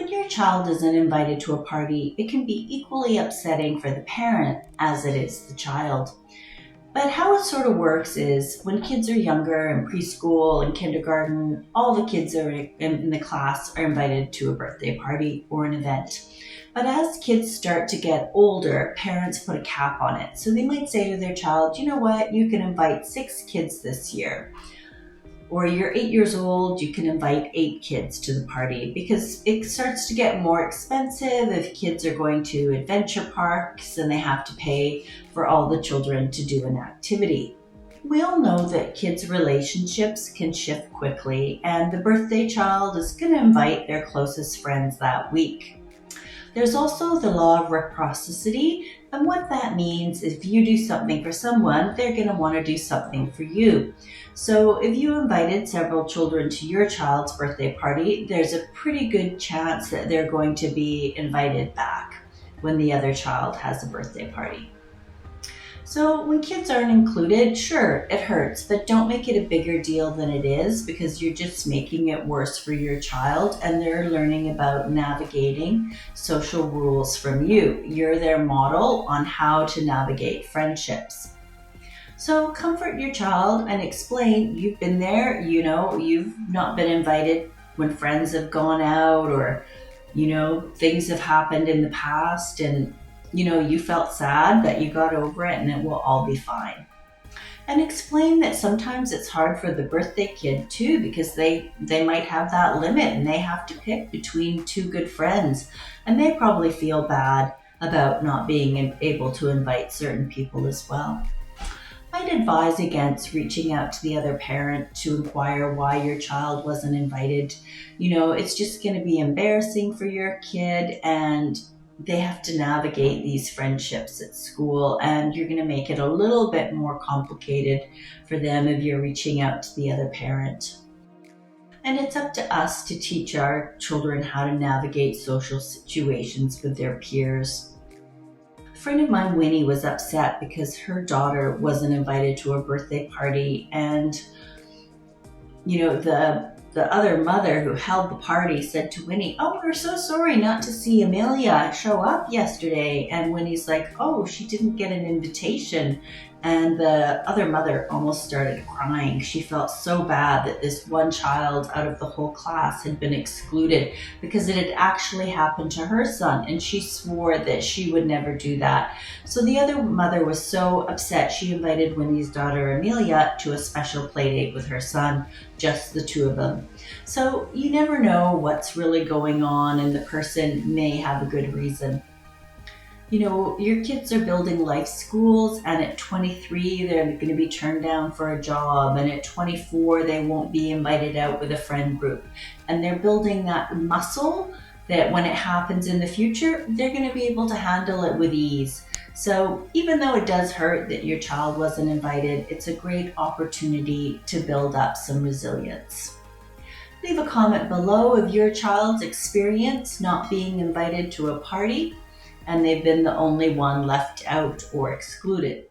When your child isn't invited to a party, it can be equally upsetting for the parent as it is the child. But how it sort of works is when kids are younger in preschool and kindergarten, all the kids are in the class are invited to a birthday party or an event. But as kids start to get older, parents put a cap on it. So they might say to their child, you know what, you can invite 6 kids this year. Or you're 8 years old, you can invite 8 kids to the party, because it starts to get more expensive if kids are going to adventure parks and they have to pay for all the children to do an activity. We all know that kids' relationships can shift quickly, and the birthday child is going to invite their closest friends that week. There's also the law of reciprocity, and what that means is if you do something for someone, they're going to want to do something for you. So if you invited several children to your child's birthday party, there's a pretty good chance that they're going to be invited back when the other child has a birthday party. So when kids aren't included, sure, it hurts, but don't make it a bigger deal than it is, because you're just making it worse for your child, and they're learning about navigating social rules from you. You're their model on how to navigate friendships. So comfort your child and explain you've been there, you've not been invited when friends have gone out, or, things have happened in the past, and you felt sad, but you got over it and it will all be fine. And explain that sometimes it's hard for the birthday kid too, because they might have that limit and they have to pick between 2 good friends, and they probably feel bad about not being able to invite certain people as well. I'd advise against reaching out to the other parent to inquire why your child wasn't invited. It's just going to be embarrassing for your kid, and they have to navigate these friendships at school, and you're going to make it a little bit more complicated for them if you're reaching out to the other parent. And it's up to us to teach our children how to navigate social situations with their peers. A friend of mine, Winnie, was upset because her daughter wasn't invited to a birthday party, and the other mother who held the party said to Winnie, "Oh, we're so sorry not to see Amelia show up yesterday." And Winnie's like, "Oh, she didn't get an invitation." And the other mother almost started crying. She felt so bad that this one child out of the whole class had been excluded, because it had actually happened to her son, and she swore that she would never do that. So the other mother was so upset, she invited Winnie's daughter Amelia to a special play date with her son, just the 2 of them. So you never know what's really going on, and the person may have a good reason. Your kids are building life schools, and at 23, they're going to be turned down for a job, and at 24, they won't be invited out with a friend group. And they're building that muscle that when it happens in the future, they're going to be able to handle it with ease. So even though it does hurt that your child wasn't invited, it's a great opportunity to build up some resilience. Leave a comment below of your child's experience not being invited to a party, and they've been the only one left out or excluded.